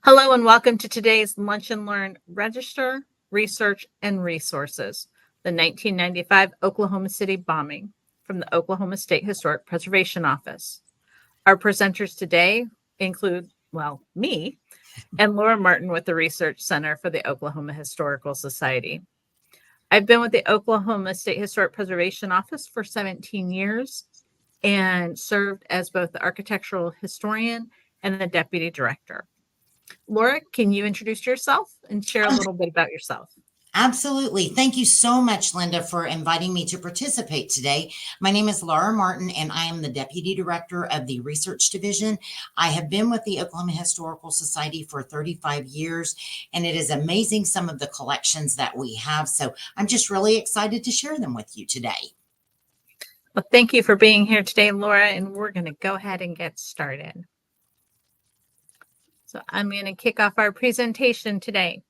Hello and welcome to today's Lunch and Learn Register, Research, and Resources, the 1995 Oklahoma City bombing from the Oklahoma State Historic Preservation Office. Our presenters today include, me and Laura Martin with the Research Center for the Oklahoma Historical Society. I've been with the Oklahoma State Historic Preservation Office for 17 years and served as both the architectural historian and the deputy director. Laura, can you introduce yourself and share a little bit about yourself? Absolutely. Thank you so much, Lynda, for inviting me to participate today. My name is Laura Martin, and I am the Deputy Director of the Research Division. I have been with the Oklahoma Historical Society for 35 years, and it is amazing some of the collections that we have. So I'm just really excited to share them with you today. Well, thank you for being here today, Laura, and we're going to go ahead and get started. So I'm going to kick off our presentation today.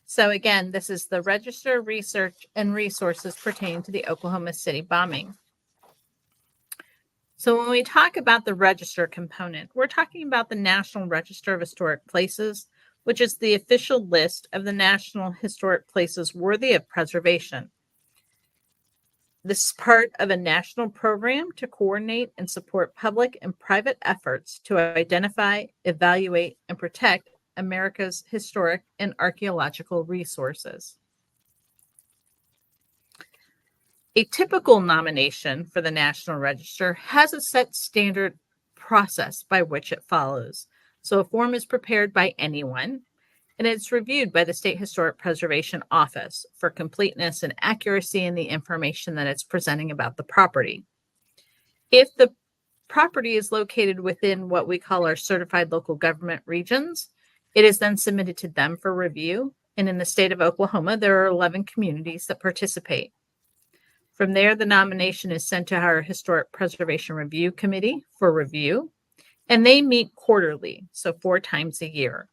So again, this is the Register, Research, and Resources pertaining to the Oklahoma City bombing. So when we talk about the register component, we're talking about the National Register of Historic Places, which is the official list of the National Historic Places worthy of preservation. This is part of a national program to coordinate and support public and private efforts to identify, evaluate, and protect America's historic and archaeological resources. A typical nomination for the National Register has a set standard process by which it follows. So a form is prepared by anyone, and it's reviewed by the State Historic Preservation Office for completeness and accuracy in the information that it's presenting about the property. If the property is located within what we call our certified local government regions, it is then submitted to them for review. And in the state of Oklahoma, there are 11 communities that participate. From there, the nomination is sent to our Historic Preservation Review Committee for review, and they meet quarterly, so 4 times a year.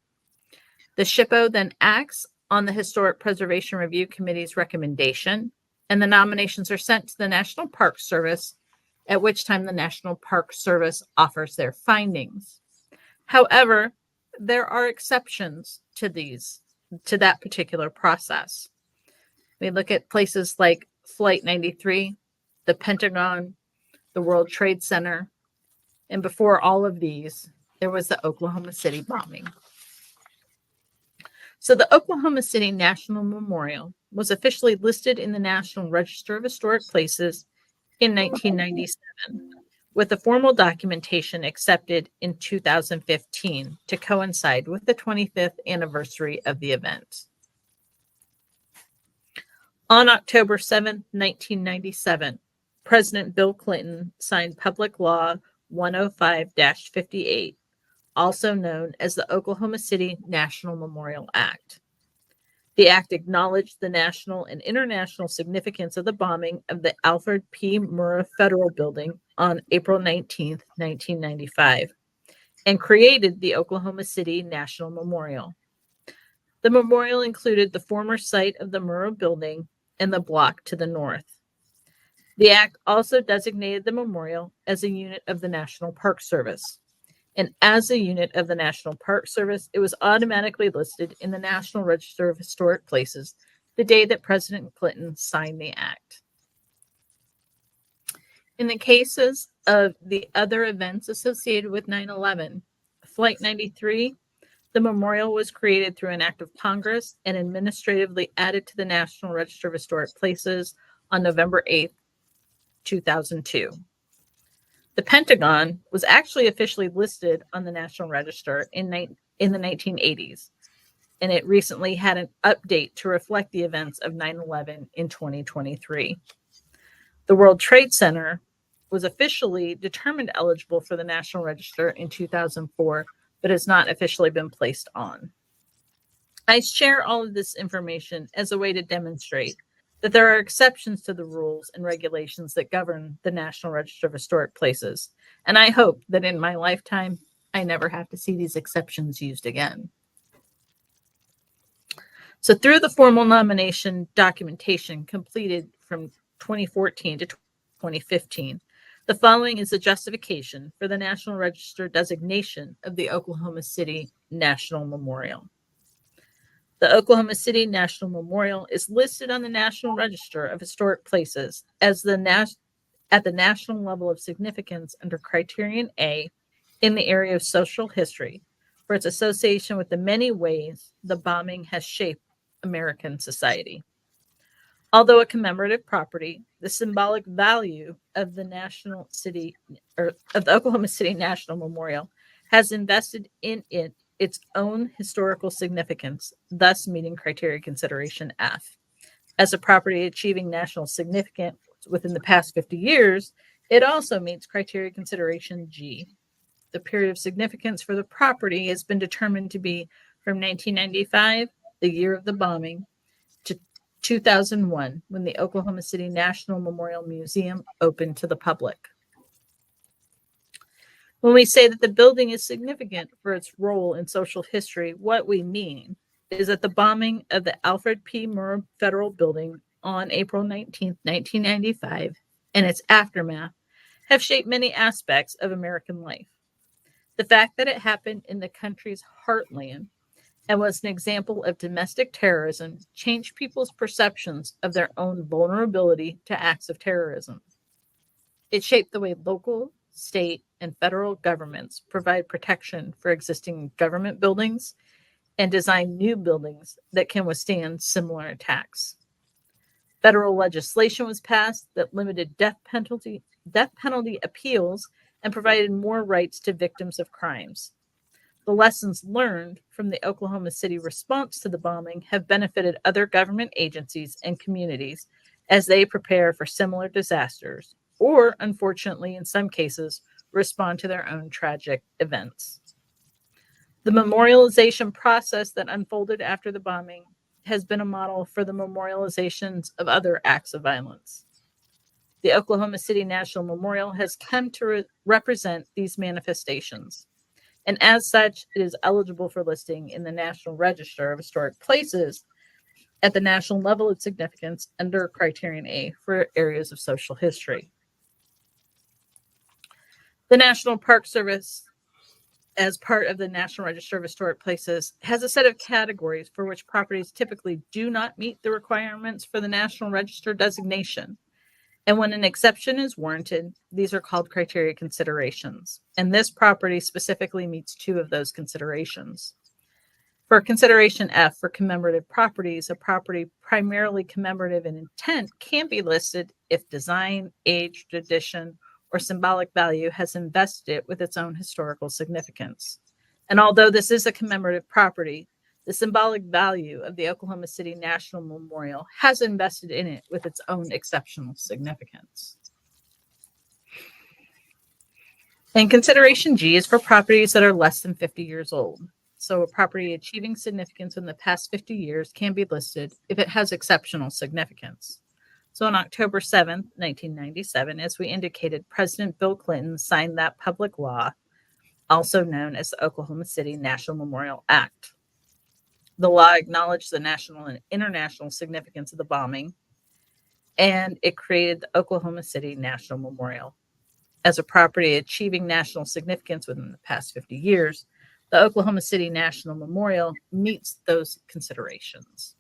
The SHPO then acts on the Historic Preservation Review Committee's recommendation, and the nominations are sent to the National Park Service, at which time the National Park Service offers their findings. However, there are exceptions to that particular process. We look at places like Flight 93, the Pentagon, the World Trade Center, and before all of these, there was the Oklahoma City bombing. So the Oklahoma City National Memorial was officially listed in the National Register of Historic Places in 1997, with the formal documentation accepted in 2015 to coincide with the 25th anniversary of the event. On October 7, 1997, President Bill Clinton signed Public Law 105-58, also known as the Oklahoma City National Memorial Act. The act acknowledged the national and international significance of the bombing of the Alfred P. Murrah Federal Building on April 19, 1995, and created the Oklahoma City National Memorial. The memorial included the former site of the Murrah Building and the block to the north. The act also designated the memorial as a unit of the National Park Service. And as a unit of the National Park Service, it was automatically listed in the National Register of Historic Places the day that President Clinton signed the act. In the cases of the other events associated with 9/11, Flight 93, the memorial was created through an act of Congress and administratively added to the National Register of Historic Places on November 8, 2002. The Pentagon was actually officially listed on the National Register in the 1980s, and it recently had an update to reflect the events of 9/11 in 2023. The World Trade Center was officially determined eligible for the National Register in 2004, but has not officially been placed on. I share all of this information as a way to demonstrate that there are exceptions to the rules and regulations that govern the National Register of Historic Places, and I hope that in my lifetime, I never have to see these exceptions used again. So through the formal nomination documentation completed from 2014 to 2015, The following is the justification for the National Register designation of the Oklahoma City National Memorial. The Oklahoma City National Memorial is listed on the National Register of Historic Places as at the national level of significance under Criterion A in the area of social history for its association with the many ways the bombing has shaped American society. Although a commemorative property, the symbolic value of the Oklahoma City National Memorial has invested in it its own historical significance, thus meeting criteria consideration F. As a property achieving national significance within the past 50 years, it also meets criteria consideration G. The period of significance for the property has been determined to be from 1995, the year of the bombing, to 2001, when the Oklahoma City National Memorial Museum opened to the public. When we say that the building is significant for its role in social history, what we mean is that the bombing of the Alfred P. Murrah Federal Building on April 19, 1995, and its aftermath have shaped many aspects of American life. The fact that it happened in the country's heartland and was an example of domestic terrorism changed people's perceptions of their own vulnerability to acts of terrorism. It shaped the way local, state, and federal governments provide protection for existing government buildings and design new buildings that can withstand similar attacks. Federal legislation was passed that limited death penalty appeals and provided more rights to victims of crimes. The lessons learned from the Oklahoma City response to the bombing have benefited other government agencies and communities as they prepare for similar disasters, or, unfortunately, in some cases, respond to their own tragic events. The memorialization process that unfolded after the bombing has been a model for the memorializations of other acts of violence. The Oklahoma City National Memorial has come to represent these manifestations, and as such, it is eligible for listing in the National Register of Historic Places at the national level of significance under Criterion A for areas of social history. The National Park Service, as part of the National Register of Historic Places, has a set of categories for which properties typically do not meet the requirements for the National Register designation. And when an exception is warranted, these are called criteria considerations. And this property specifically meets two of those considerations. For consideration F for commemorative properties, a property primarily commemorative in intent can be listed if design, age, tradition, or symbolic value has invested it with its own historical significance. And although this is a commemorative property, the symbolic value of the Oklahoma City National Memorial has invested in it with its own exceptional significance. And consideration G is for properties that are less than 50 years old. So a property achieving significance in the past 50 years can be listed if it has exceptional significance. So on October 7th, 1997, as we indicated, President Bill Clinton signed that public law, also known as the Oklahoma City National Memorial Act. The law acknowledged the national and international significance of the bombing, and it created the Oklahoma City National Memorial. As a property achieving national significance within the past 50 years, the Oklahoma City National Memorial meets those considerations.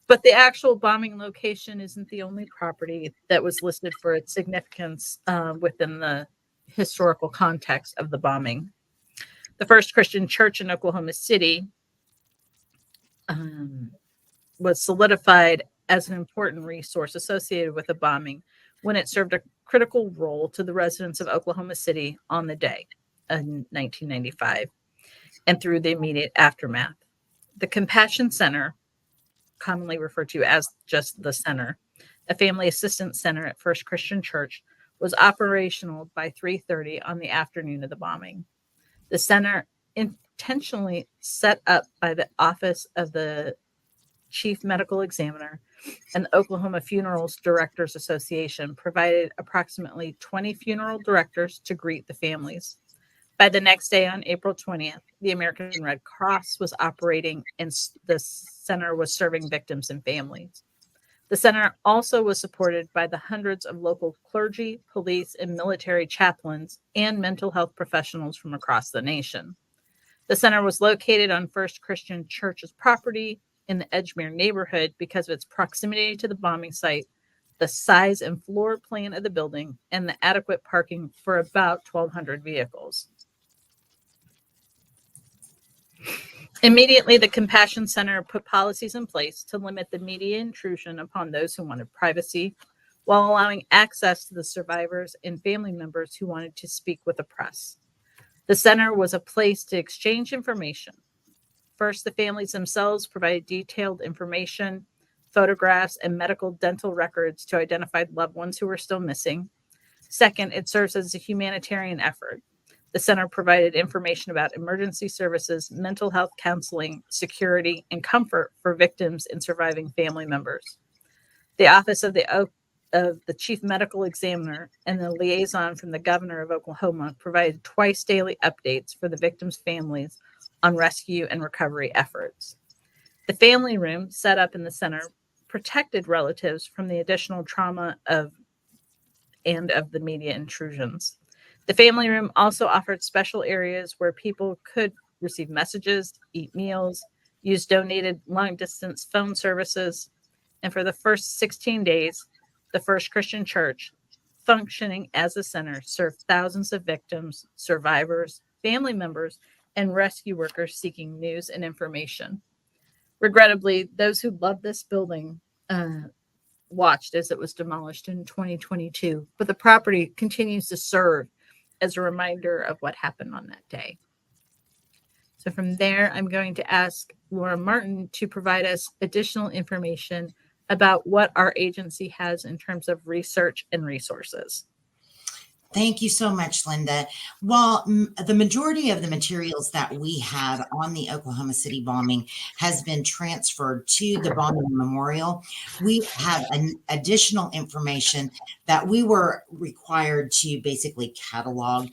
But the actual bombing location isn't the only property that was listed for its significance within the historical context of the bombing. The first Christian church in Oklahoma City was solidified as an important resource associated with the bombing when it served a critical role to the residents of Oklahoma City on the day in 1995 and through the immediate aftermath. The Compassion Center, commonly referred to as just the center, a family assistance center at First Christian Church, was operational by 3:30 on the afternoon of the bombing. The center, intentionally set up by the Office of the Chief Medical Examiner and the Oklahoma Funerals Directors Association, provided approximately 20 funeral directors to greet the families. By the next day, on April 20th, the American Red Cross was operating and the center was serving victims and families. The center also was supported by the hundreds of local clergy, police, and military chaplains and mental health professionals from across the nation. The center was located on First Christian Church's property in the Edgemere neighborhood because of its proximity to the bombing site, the size and floor plan of the building, and the adequate parking for about 1,200 vehicles. Immediately, the Compassion Center put policies in place to limit the media intrusion upon those who wanted privacy, while allowing access to the survivors and family members who wanted to speak with the press. The center was a place to exchange information. First, the families themselves provided detailed information, photographs, and medical dental records to identify loved ones who were still missing. Second, it serves as a humanitarian effort. The center provided information about emergency services, mental health counseling, security, and comfort for victims and surviving family members. The Office of the Chief Medical Examiner and the liaison from the Governor of Oklahoma provided twice daily updates for the victims' families on rescue and recovery efforts. The family room set up in the center protected relatives from the additional trauma of the media intrusions. The family room also offered special areas where people could receive messages, eat meals, use donated long-distance phone services, and for the first 16 days, the First Christian Church, functioning as a center, served thousands of victims, survivors, family members, and rescue workers seeking news and information. Regrettably, those who loved this building watched as it was demolished in 2022, but the property continues to serve as a reminder of what happened on that day. So from there, I'm going to ask Laura Martin to provide us additional information about what our agency has in terms of research and resources. Thank you so much, Lynda. Well, the majority of the materials that we had on the Oklahoma City bombing has been transferred to the bombing memorial. We have additional information that we were required to basically catalog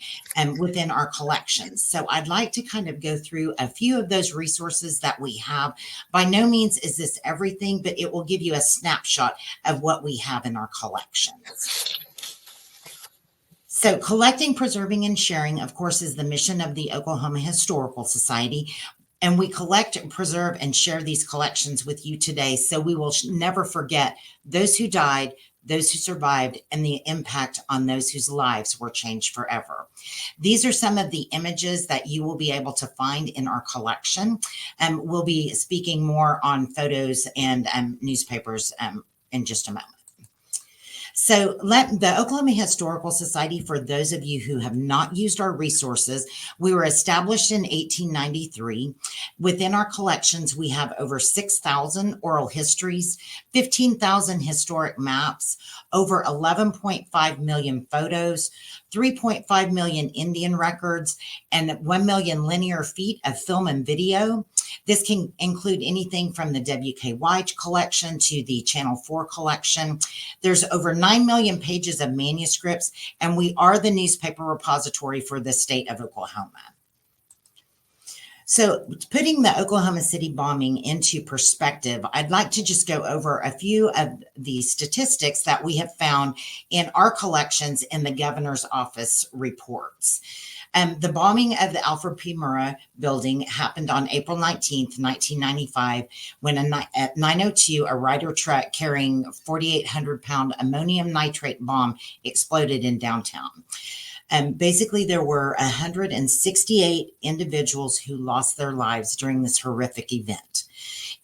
within our collections. So I'd like to kind of go through a few of those resources that we have. By no means is this everything, but it will give you a snapshot of what we have in our collections. So collecting, preserving, and sharing, of course, is the mission of the Oklahoma Historical Society. And we collect, preserve, and share these collections with you today so we will never forget those who died, those who survived, and the impact on those whose lives were changed forever. These are some of the images that you will be able to find in our collection. We'll be speaking more on photos and newspapers in just a moment. So the Oklahoma Historical Society, for those of you who have not used our resources, we were established in 1893. Within our collections, we have over 6,000 oral histories, 15,000 historic maps, over 11.5 million photos, 3.5 million Indian records, and 1 million linear feet of film and video. This can include anything from the WKY collection to the Channel 4 collection. There's over 9 million pages of manuscripts, and we are the newspaper repository for the state of Oklahoma. So putting the Oklahoma City bombing into perspective, I'd like to just go over a few of the statistics that we have found in our collections in the governor's office reports. The bombing of the Alfred P. Murrah Building happened on April 19th, 1995, when at 9:02, a Ryder truck carrying a 4,800-pound ammonium nitrate bomb exploded in downtown. Basically, there were 168 individuals who lost their lives during this horrific event.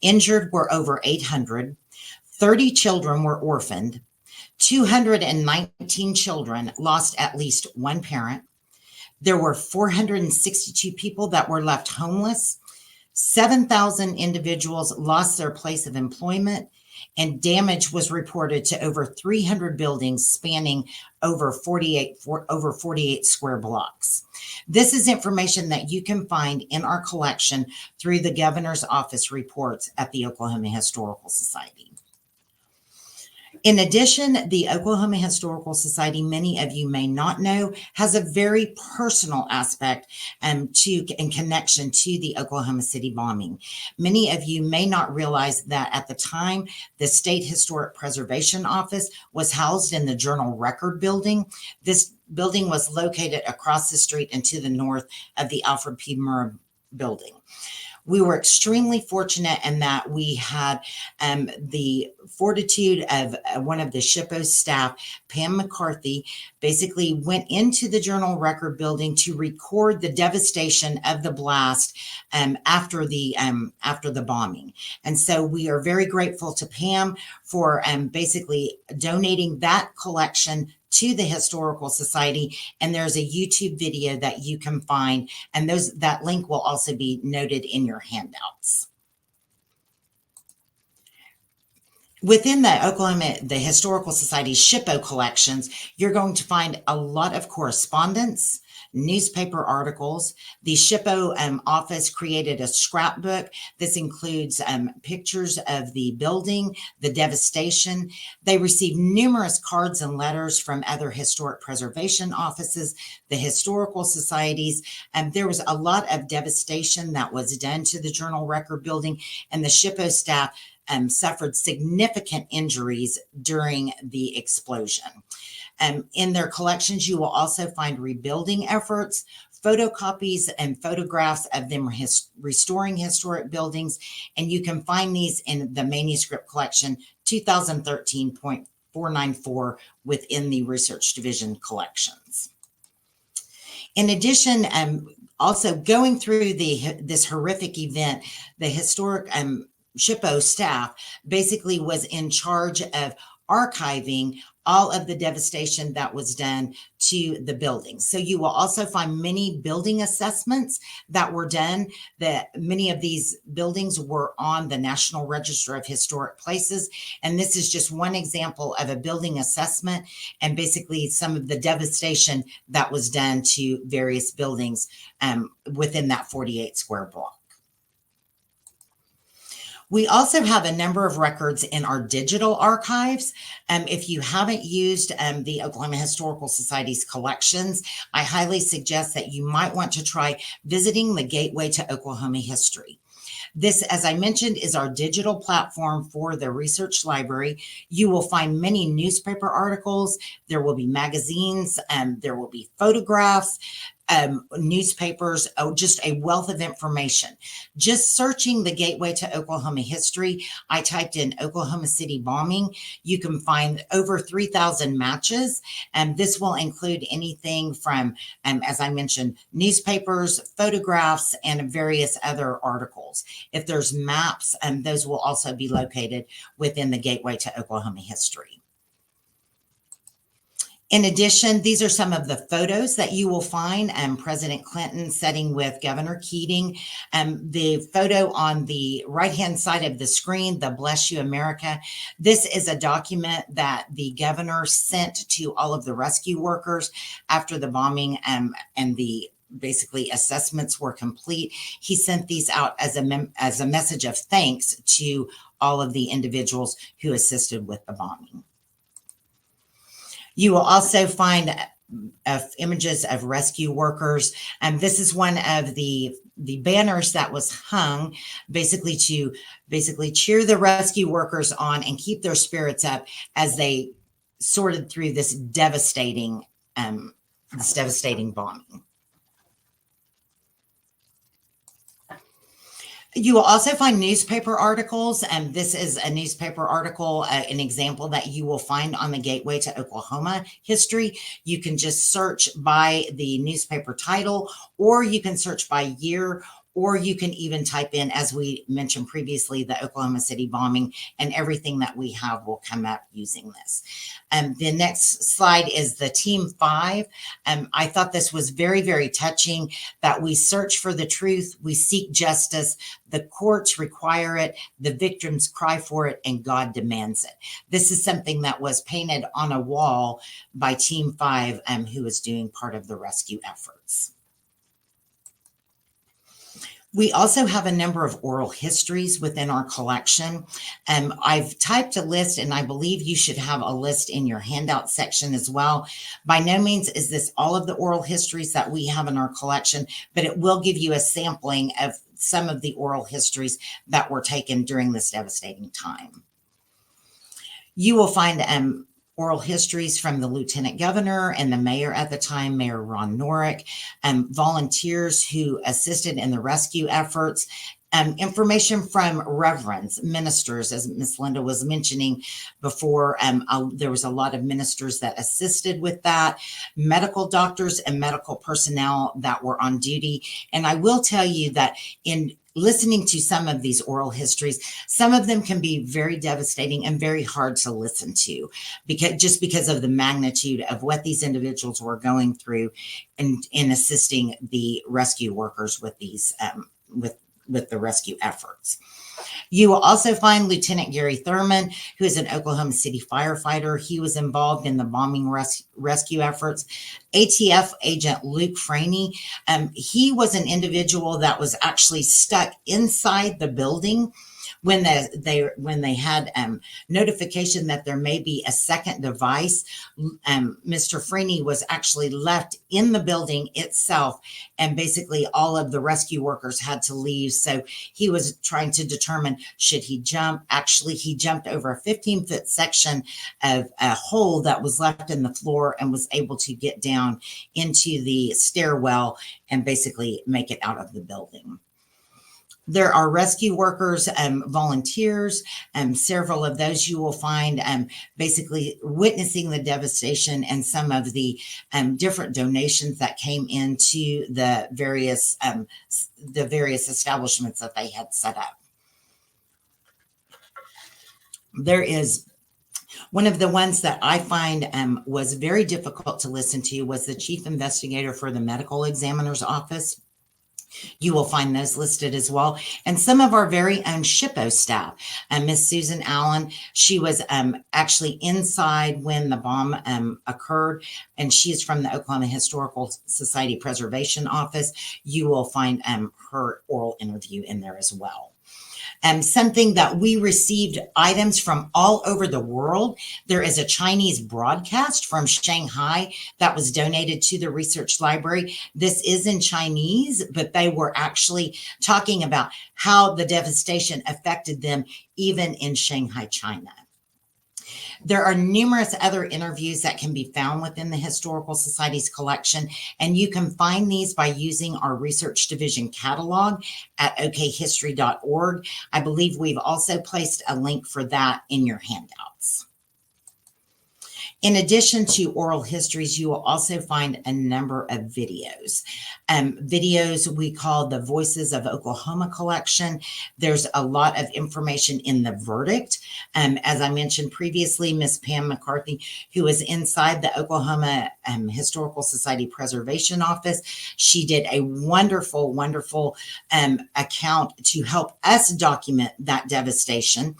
Injured were over 800. 30 children were orphaned. 219 children lost at least one parent. There were 462 people that were left homeless. 7,000 individuals lost their place of employment, and damage was reported to over 300 buildings spanning over 48 square blocks. This is information that you can find in our collection through the governor's office reports at the Oklahoma Historical Society. In addition, the Oklahoma Historical Society, many of you may not know, has a very personal aspect to and connection to the Oklahoma City bombing. Many of you may not realize that at the time, the State Historic Preservation Office was housed in the Journal Record Building. This building was located across the street and to the north of the Alfred P. Murrah Building. We were extremely fortunate in that we had the fortitude of one of the SHPO staff, Pam McCarthy, basically went into the Journal Record Building to record the devastation of the blast after the bombing. And so we are very grateful to Pam for basically donating that collection to the Historical Society. And there's a YouTube video that you can find, and that link will also be noted in your handouts. Within the Historical Society's SHPO collections, you're going to find a lot of correspondence, newspaper articles. The SHPO office created a scrapbook. This includes pictures of the building, the devastation. They received numerous cards and letters from other historic preservation offices, the historical societies, and there was a lot of devastation that was done to the Journal Record Building, and the SHPO staff suffered significant injuries during the explosion. In their collections, you will also find rebuilding efforts, photocopies and photographs of them restoring historic buildings, and you can find these in the manuscript collection 2013.494 within the Research Division collections. In addition, also going through this horrific event, the historic SHPO staff basically was in charge of archiving all of the devastation that was done to the buildings. So you will also find many building assessments that were done. That many of these buildings were on the National Register of Historic Places. And this is just one example of a building assessment and basically some of the devastation that was done to various buildings within that 48 square block. We also have a number of records in our digital archives. If you haven't used the Oklahoma Historical Society's collections, I highly suggest that you might want to try visiting the Gateway to Oklahoma History. This, as I mentioned, is our digital platform for the research library. You will find many newspaper articles. There will be magazines, there will be photographs, newspapers, just a wealth of information. Just searching the Gateway to Oklahoma History, I typed in Oklahoma City bombing. You can find over 3,000 matches, and this will include anything from, as I mentioned, newspapers, photographs, and various other articles. If there's maps, those will also be located within the Gateway to Oklahoma History. In addition, these are some of the photos that you will find. President Clinton sitting with Governor Keating. The photo on the right-hand side of the screen, the Bless You America. This is a document that the governor sent to all of the rescue workers after the bombing and the basically assessments were complete. He sent these out as a message of thanks to all of the individuals who assisted with the bombing. You will also find images of rescue workers. And this is one of the banners that was hung basically to cheer the rescue workers on and keep their spirits up as they sorted through this devastating bombing. You will also find newspaper articles, and this is a newspaper article, an example that you will find on the Gateway to Oklahoma History. You can just search by the newspaper title, or you can search by year, or you can even type in, as we mentioned previously, the Oklahoma City bombing, and everything that we have will come up using this. The next slide is the Team 5. I thought this was very, very touching, that we search for the truth, we seek justice, the courts require it, the victims cry for it, and God demands it. This is something that was painted on a wall by Team 5, who is doing part of the rescue efforts. We also have a number of oral histories within our collection. I've typed a list, and I believe you should have a list in your handout section as well. By no means is this all of the oral histories that we have in our collection, but it will give you a sampling of some of the oral histories that were taken during this devastating time. You will find oral histories from the lieutenant governor and the mayor at the time, Mayor Ron Norick, volunteers who assisted in the rescue efforts, information from reverends, ministers, as Miss Lynda was mentioning before. There was a lot of ministers that assisted with that, medical doctors and medical personnel that were on duty. And I will tell you that in listening to some of these oral histories, some of them can be very devastating and very hard to listen to, because of the magnitude of what these individuals were going through in assisting the rescue workers with these with the rescue efforts. You will also find Lieutenant Gary Thurman, who is an Oklahoma City firefighter. He was involved in the bombing rescue efforts. ATF agent Luke Franey, he was an individual that was actually stuck inside the building when they had notification that there may be a second device. Mr. Freeney was actually left in the building itself, and basically all of the rescue workers had to leave. So he was trying to determine, should he jump? Actually, he jumped over a 15-foot section of a hole that was left in the floor and was able to get down into the stairwell and basically make it out of the building. There are rescue workers, volunteers, several of those you will find basically witnessing the devastation and some of the different donations that came into the various establishments that they had set up. There is one of the ones that I find was very difficult to listen to was the chief investigator for the medical examiner's office. You will find those listed as well. And some of our very own SHPO staff. Miss Susan Allen, she was actually inside when the bomb occurred, and she is from the Oklahoma Historical Society Preservation Office. You will find her oral interview in there as well. Something that we received items from all over the world. There is a Chinese broadcast from Shanghai that was donated to the research library. This is in Chinese, but they were actually talking about how the devastation affected them even in Shanghai, China. There are numerous other interviews that can be found within the Historical Society's collection, and you can find these by using our Research Division catalog at okhistory.org. I believe we've also placed a link for that in your handouts. In addition to oral histories, you will also find a number of videos. Videos we call the Voices of Oklahoma collection. There's a lot of information in the verdict. As I mentioned previously, Miss Pam McCarthy, who is inside the Oklahoma Historical Society Preservation Office, she did a wonderful, wonderful account to help us document that devastation.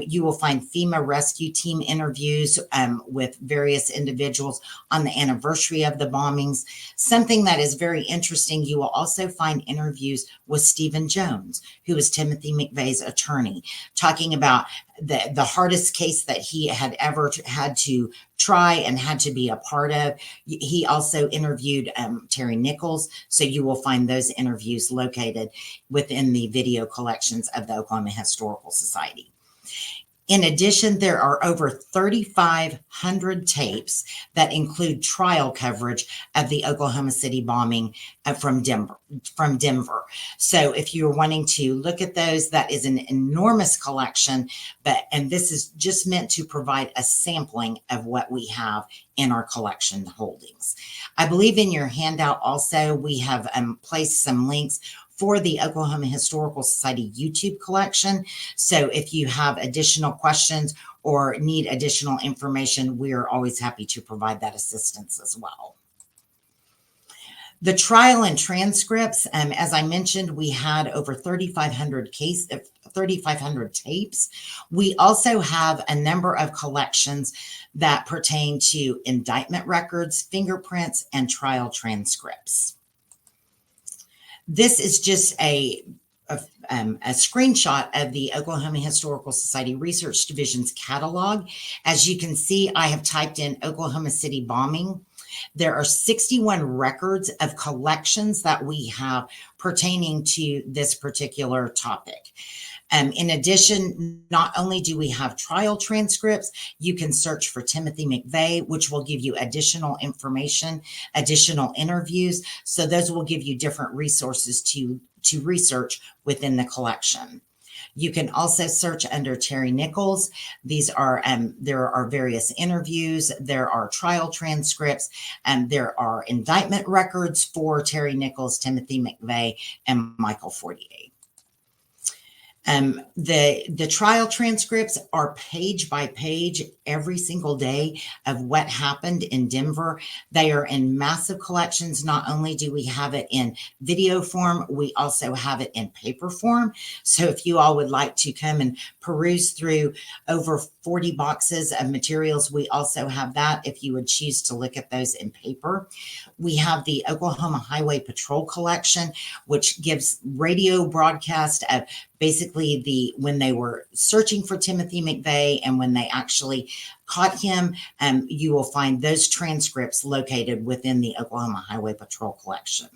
You will find FEMA rescue team interviews with various individuals on the anniversary of the bombings. Something that is very interesting, you will also find interviews with Stephen Jones, who is Timothy McVeigh's attorney, talking about the hardest case that he had ever had to try and had to be a part of. He also interviewed Terry Nichols, so you will find those interviews located within the video collections of the Oklahoma Historical Society. In addition, there are over 3,500 tapes that include trial coverage of the Oklahoma City bombing from Denver. So if you're wanting to look at those, that is an enormous collection, and this is just meant to provide a sampling of what we have in our collection holdings. I believe in your handout also, we have placed some links for the Oklahoma Historical Society YouTube collection. So if you have additional questions or need additional information, we are always happy to provide that assistance as well. The trial and transcripts, as I mentioned, we had over 3,500 tapes. We also have a number of collections that pertain to indictment records, fingerprints, and trial transcripts. This is just a screenshot of the Oklahoma Historical Society Research Division's catalog. As you can see, I have typed in Oklahoma City bombing. There are 61 records of collections that we have pertaining to this particular topic. In addition, not only do we have trial transcripts, you can search for Timothy McVeigh, which will give you additional information, additional interviews. So those will give you different resources to research within the collection. You can also search under Terry Nichols. These are, there are various interviews, there are trial transcripts, and there are indictment records for Terry Nichols, Timothy McVeigh, and Michael Fortier. The trial transcripts are page by page every single day of what happened in Denver. They are in massive collections. Not only do we have it in video form, we also have it in paper form. So if you all would like to come and peruse through over 40 boxes of materials, we also have that if you would choose to look at those in paper. We have the Oklahoma Highway Patrol collection, which gives radio broadcast of basically when they were searching for Timothy McVeigh and when they actually caught him. You will find those transcripts located within the Oklahoma Highway Patrol collection.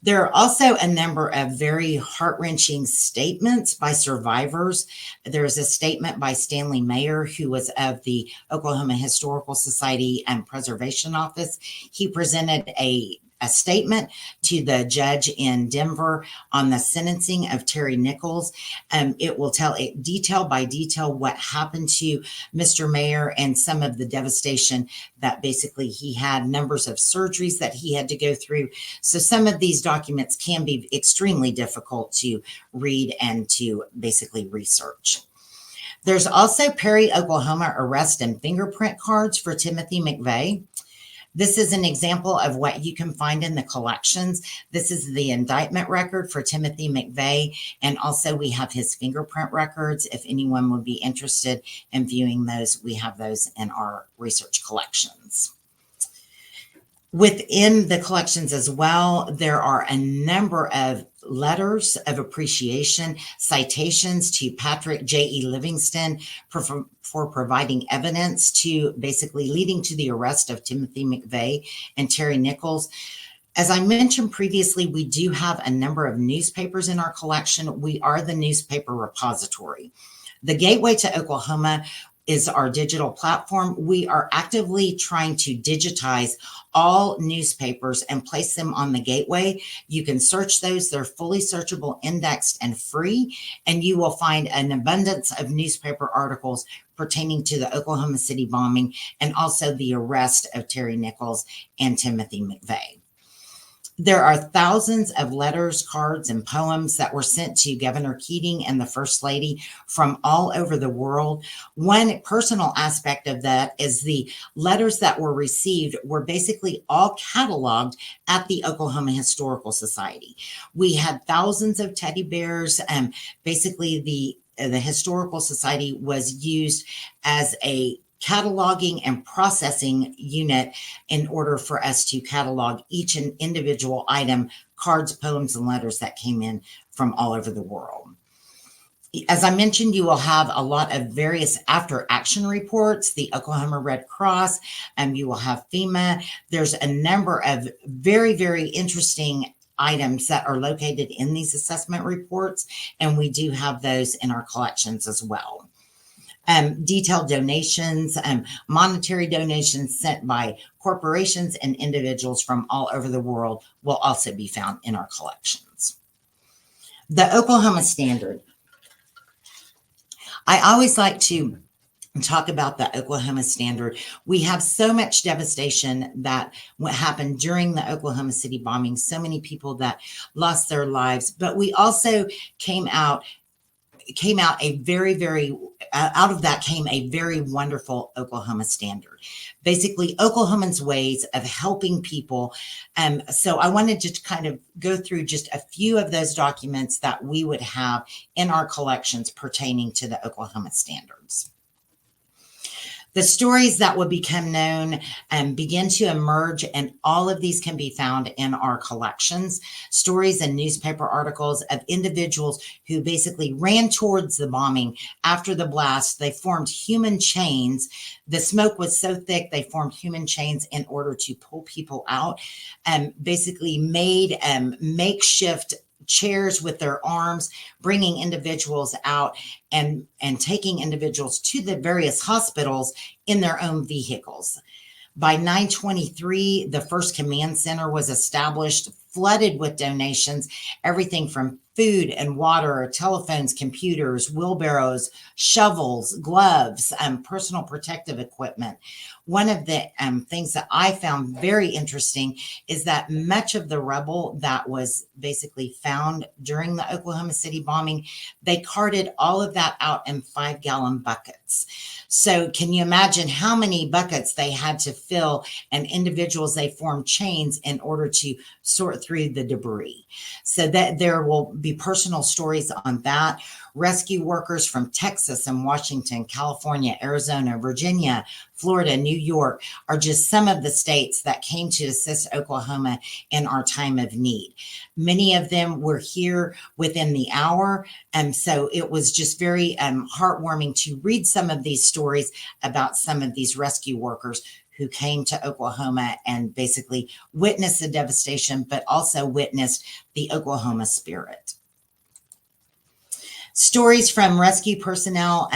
There are also a number of very heart-wrenching statements by survivors. There is a statement by Stanley Mayer, who was of the Oklahoma Historical Society and Preservation Office. He presented a statement to the judge in Denver on the sentencing of Terry Nichols. It will tell it detail by detail what happened to Mr. Mayer and some of the devastation that basically he had, numbers of surgeries that he had to go through. So some of these documents can be extremely difficult to read and to basically research. There's also Perry, Oklahoma arrest and fingerprint cards for Timothy McVeigh. This is an example of what you can find in the collections. This is the indictment record for Timothy McVeigh, and also we have his fingerprint records. If anyone would be interested in viewing those, we have those in our research collections. Within the collections as well, there are a number of letters of appreciation, citations to Patrick J.E. Livingston for providing evidence to basically leading to the arrest of Timothy McVeigh and Terry Nichols. As I mentioned previously, we do have a number of newspapers in our collection. We are the newspaper repository. The Gateway to Oklahoma is our digital platform. We are actively trying to digitize all newspapers and place them on the Gateway. You can search those. They're fully searchable, indexed, and free. And you will find an abundance of newspaper articles pertaining to the Oklahoma City bombing and also the arrest of Terry Nichols and Timothy McVeigh. There are thousands of letters, cards, and poems that were sent to Governor Keating and the First Lady from all over the world. One personal aspect of that is the letters that were received were basically all cataloged at the Oklahoma Historical Society. We had thousands of teddy bears, and basically the Historical Society was used as a cataloging and processing unit in order for us to catalog each and individual item, cards, poems, and letters that came in from all over the world. As I mentioned, you will have a lot of various after action reports, the Oklahoma Red Cross, and you will have FEMA. There's a number of very, very interesting items that are located in these assessment reports, and we do have those in our collections as well. Detailed donations, monetary donations sent by corporations and individuals from all over the world will also be found in our collections. The Oklahoma Standard. I always like to talk about the Oklahoma Standard. We have so much devastation that what happened during the Oklahoma City bombing, so many people that lost their lives, but we also came out a very, very, out of that came a very wonderful Oklahoma Standard. Basically, Oklahomans' ways of helping people. So I wanted to kind of go through just a few of those documents that we would have in our collections pertaining to the Oklahoma Standards. The stories that would become known begin to emerge, and all of these can be found in our collections. Stories and newspaper articles of individuals who basically ran towards the bombing after the blast. They formed human chains. The smoke was so thick, they formed human chains in order to pull people out, and basically made makeshift chairs with their arms, bringing individuals out and taking individuals to the various hospitals in their own vehicles. By 923, the first command center was established, flooded with donations, everything from food and water, telephones, computers, wheelbarrows, shovels, gloves, personal protective equipment. One of the things that I found very interesting is that much of the rubble that was basically found during the Oklahoma City bombing, they carted all of that out in 5-gallon buckets. So can you imagine how many buckets they had to fill, and individuals, they formed chains in order to sort through the debris. So that there will be personal stories on that. Rescue workers from Texas and Washington, California, Arizona, Virginia, Florida, New York are just some of the states that came to assist Oklahoma in our time of need. Many of them were here within the hour. And so it was just very heartwarming to read some of these stories about some of these rescue workers who came to Oklahoma and basically witnessed the devastation, but also witnessed the Oklahoma spirit. Stories from rescue personnel.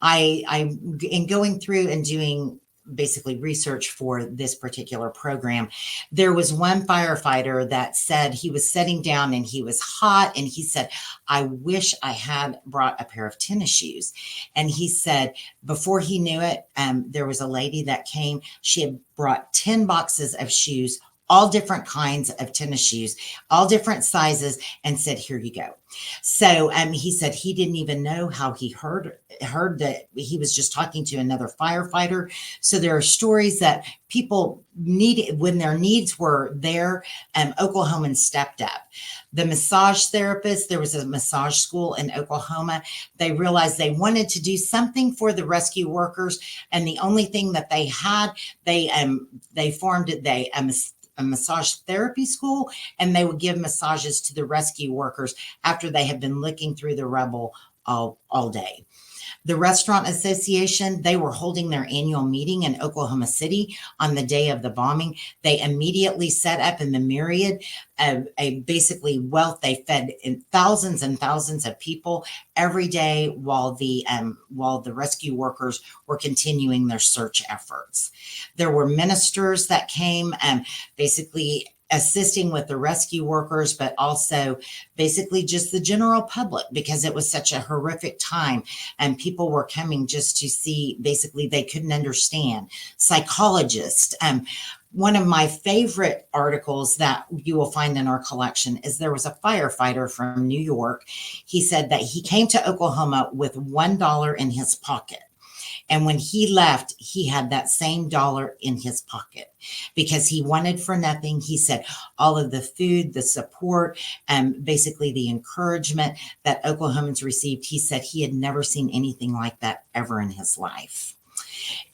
I in going through and doing basically research for this particular program, there was one firefighter that said he was sitting down and he was hot, and he said, I wish I had brought a pair of tennis shoes. And he said before he knew it, there was a lady that came. She had brought 10 boxes of shoes, all different kinds of tennis shoes, all different sizes, and said, here you go. So he said he didn't even know how he heard that he was just talking to another firefighter. So there are stories that people needed when their needs were there. Oklahomans stepped up. The massage therapist, there was a massage school in Oklahoma. They realized they wanted to do something for the rescue workers, and the only thing that they had, they formed a massage therapy school, and they would give massages to the rescue workers after they had been looking through the rubble all day. The Restaurant Association, they were holding their annual meeting in Oklahoma City on the day of the bombing. They immediately set up in the Myriad a basically wealth. They fed in thousands and thousands of people every day while the rescue workers were continuing their search efforts. There were ministers that came basically assisting with the rescue workers, but also basically just the general public, because it was such a horrific time and people were coming just to see, basically they couldn't understand. Psychologists. One of my favorite articles that you will find in our collection is there was a firefighter from New York. He said that he came to Oklahoma with $1 in his pocket. And when he left, he had that same dollar in his pocket because he wanted for nothing. He said all of the food, the support, and basically the encouragement that Oklahomans received, he said he had never seen anything like that ever in his life.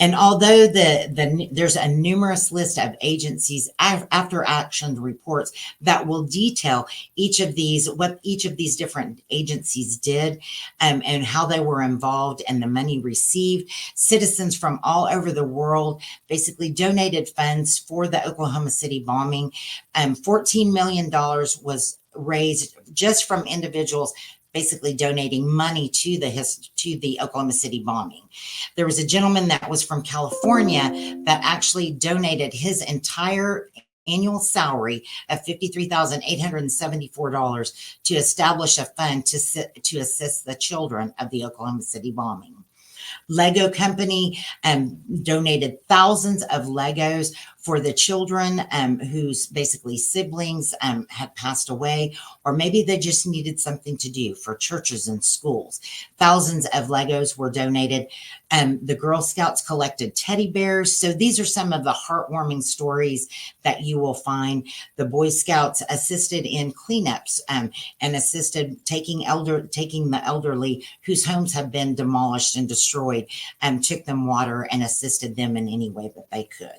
And although there's a numerous list of agencies after action reports that will detail what each of these different agencies did and how they were involved and the money received, citizens from all over the world basically donated funds for the Oklahoma City bombing. $14 million was raised just from individuals basically donating money to the Oklahoma City bombing. There was a gentleman that was from California that actually donated his entire annual salary of $53,874 to establish a fund to assist the children of the Oklahoma City bombing. Lego Company donated thousands of Legos for the children whose basically siblings had passed away, or maybe they just needed something to do for churches and schools. Thousands of Legos were donated. The Girl Scouts collected teddy bears. So these are some of the heartwarming stories that you will find. The Boy Scouts assisted in cleanups and assisted taking the elderly whose homes have been demolished and destroyed, took them water and assisted them in any way that they could.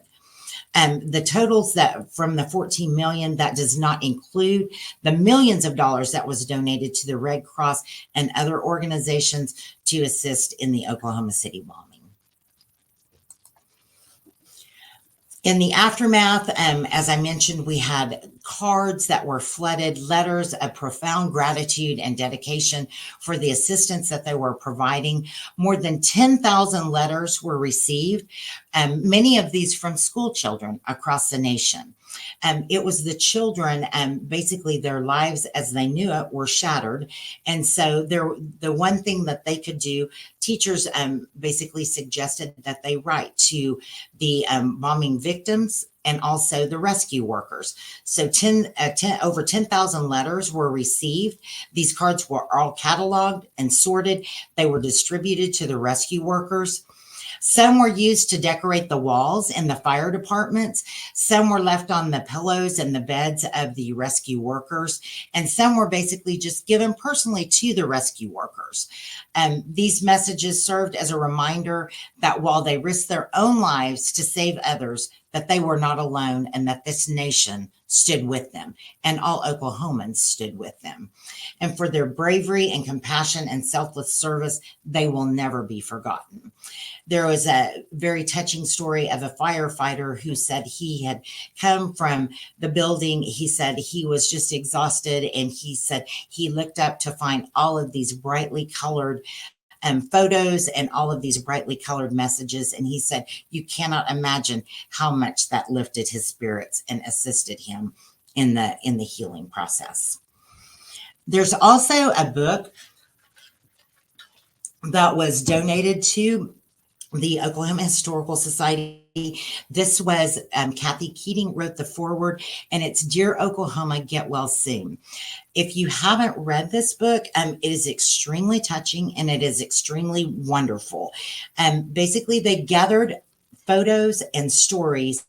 The totals that from the 14 million, that does not include the millions of dollars that was donated to the Red Cross and other organizations to assist in the Oklahoma City bombing. In the aftermath, as I mentioned, we had cards that were flooded, letters of profound gratitude and dedication for the assistance that they were providing. More than 10,000 letters were received, many of these from school children across the nation. It was the children, basically their lives as they knew it were shattered. And so the one thing that they could do, teachers basically suggested that they write to the bombing victims and also the rescue workers. So over 10,000 letters were received. These cards were all cataloged and sorted. They were distributed to the rescue workers. Some were used to decorate the walls in the fire departments. Some were left on the pillows and the beds of the rescue workers. And some were basically just given personally to the rescue workers. These messages served as a reminder that while they risked their own lives to save others, that they were not alone and that this nation stood with them and all Oklahomans stood with them. And for their bravery and compassion and selfless service, they will never be forgotten. There was a very touching story of a firefighter who said he had come from the building. He said he was just exhausted, and he said he looked up to find all of these brightly colored photos and all of these brightly colored messages. And he said, you cannot imagine how much that lifted his spirits and assisted him in the healing process. There's also a book that was donated to the Oklahoma Historical Society. This was Kathy Keating wrote the foreword, and it's Dear Oklahoma, Get Well Soon. If you haven't read this book, it is extremely touching and it is extremely wonderful. Basically, they gathered photos and stories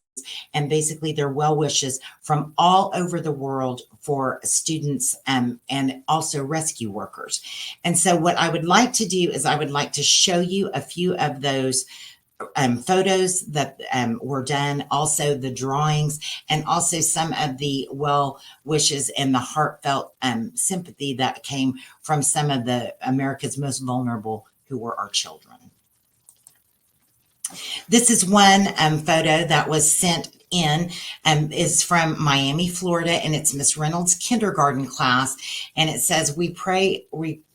and basically their well wishes from all over the world for students and also rescue workers. And so what I would like to do is I would like to show you a few of those photos that were done, also the drawings, and also some of the well wishes and the heartfelt sympathy that came from some of the America's most vulnerable, who were our children. This is one photo that was sent in, is from Miami, Florida, and it's Miss Reynolds' kindergarten class. And it says, we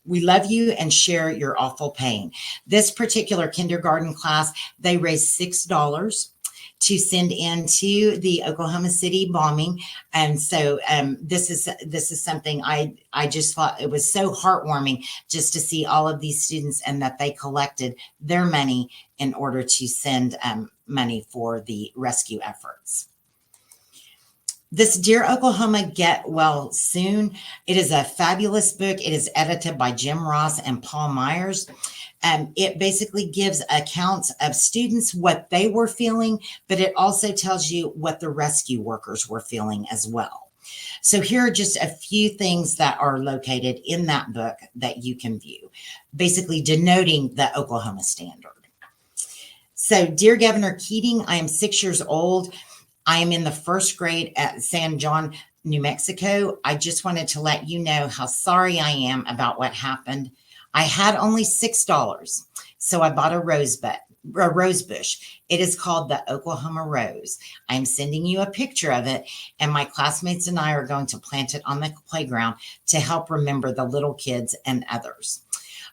love you and share your awful pain. This particular kindergarten class, they raised $6 to send into the Oklahoma City bombing. And so this is something I just thought it was so heartwarming just to see all of these students and that they collected their money in order to send money for the rescue efforts. This Dear Oklahoma, Get Well Soon. It is a fabulous book. It is edited by Jim Ross and Paul Myers. It basically gives accounts of students, what they were feeling, but it also tells you what the rescue workers were feeling as well. So here are just a few things that are located in that book that you can view, basically denoting the Oklahoma standard. So, Dear Governor Keating, I am 6 years old. I am in the first grade at San John, New Mexico. I just wanted to let you know how sorry I am about what happened. I had only $6, so I bought a rose bush. It is called the Oklahoma Rose. I'm sending you a picture of it, and my classmates and I are going to plant it on the playground to help remember the little kids and others.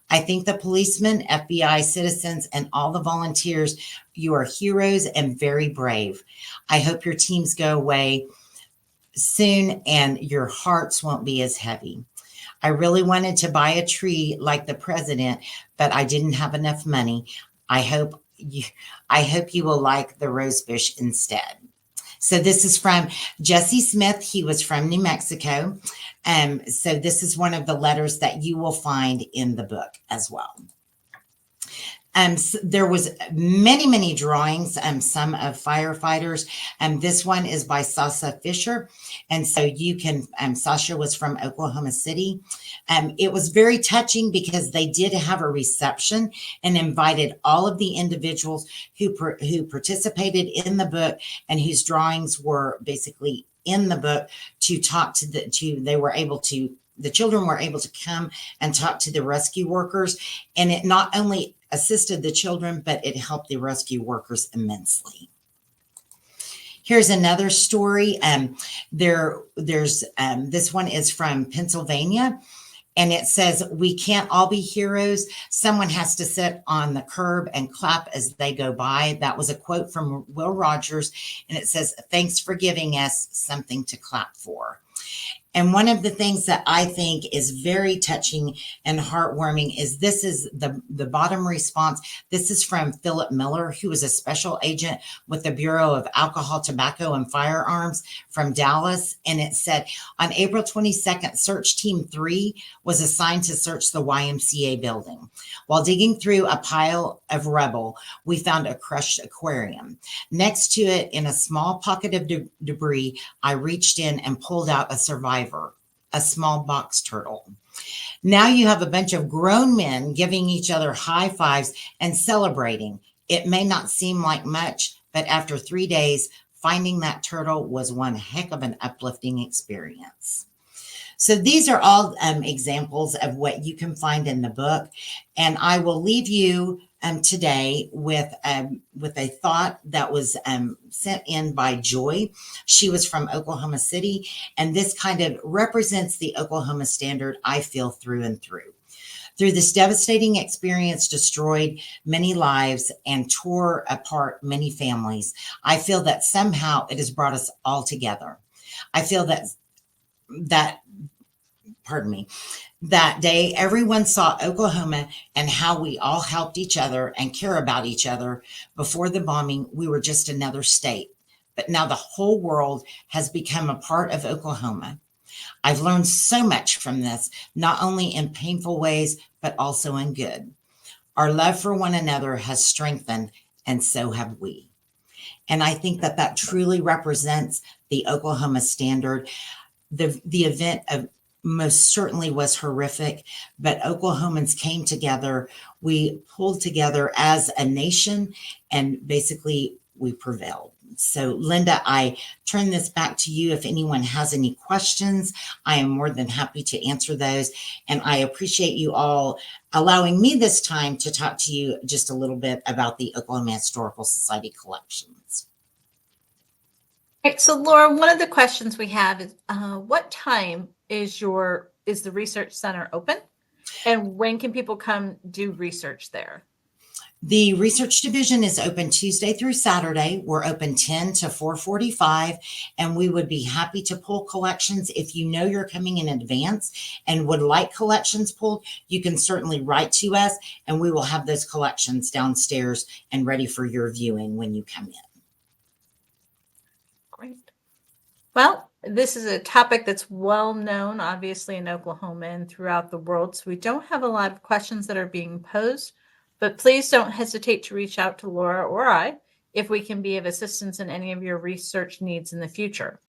I think the policemen, FBI, citizens, and all the volunteers, you are heroes and very brave. I hope your teams go away soon and your hearts won't be as heavy. I really wanted to buy a tree like the president, but I didn't have enough money. I hope you will like the rose bush instead. So this is from Jesse Smith. He was from New Mexico. So this is one of the letters that you will find in the book as well. So there was many drawings, some of firefighters. This one is by Sasha Fisher. And so you can, Sasha was from Oklahoma City. It was very touching because they did have a reception and invited all of the individuals who participated in the book and whose drawings were basically in the book to talk to the children were able to come and talk to the rescue workers. And it not only assisted the children, but it helped the rescue workers immensely. Here's another story. This one is from Pennsylvania, and it says, "We can't all be heroes. Someone has to sit on the curb and clap as they go by." That was a quote from Will Rogers, and it says, "Thanks for giving us something to clap for." And one of the things that I think is very touching and heartwarming is this is the bottom response. This is from Philip Miller, who was a special agent with the Bureau of Alcohol, Tobacco, and Firearms from Dallas. And it said, on April 22nd, Search Team 3 was assigned to search the YMCA building. While digging through a pile of rubble, we found a crushed aquarium. Next to it, in a small pocket of debris, I reached in and pulled out a survivor, a small box turtle. Now you have a bunch of grown men giving each other high fives and celebrating. It may not seem like much, but after 3 days, finding that turtle was one heck of an uplifting experience. So these are all examples of what you can find in the book. And I will leave you today with a thought that was sent in by Joy. She was from Oklahoma City, and this kind of represents the Oklahoma standard I feel through and through. Through this devastating experience, destroyed many lives and tore apart many families, I feel that somehow it has brought us all together. I feel that day, everyone saw Oklahoma and how we all helped each other and care about each other. Before the bombing, we were just another state, but now the whole world has become a part of Oklahoma. I've learned so much from this, not only in painful ways, but also in good. Our love for one another has strengthened, and so have we. And I think that truly represents the Oklahoma standard. The event of most certainly was horrific, but Oklahomans came together. We pulled together as a nation, and basically we prevailed. So Lynda, I turn this back to you. If anyone has any questions, I am more than happy to answer those. And I appreciate you all allowing me this time to talk to you just a little bit about the Oklahoma Historical Society collections. Right, so Laura, one of the questions we have is, what time is the research center open, and when can people come do research there? The research division is open Tuesday through Saturday. We're open 10 to 4:45, and we would be happy to pull collections. If you know you're coming in advance and would like collections pulled, you can certainly write to us, and we will have those collections downstairs and ready for your viewing when you come in. Great. Well, this is a topic that's well known, obviously, in Oklahoma and throughout the world. So we don't have a lot of questions that are being posed, but please don't hesitate to reach out to Laura or I if we can be of assistance in any of your research needs in the future.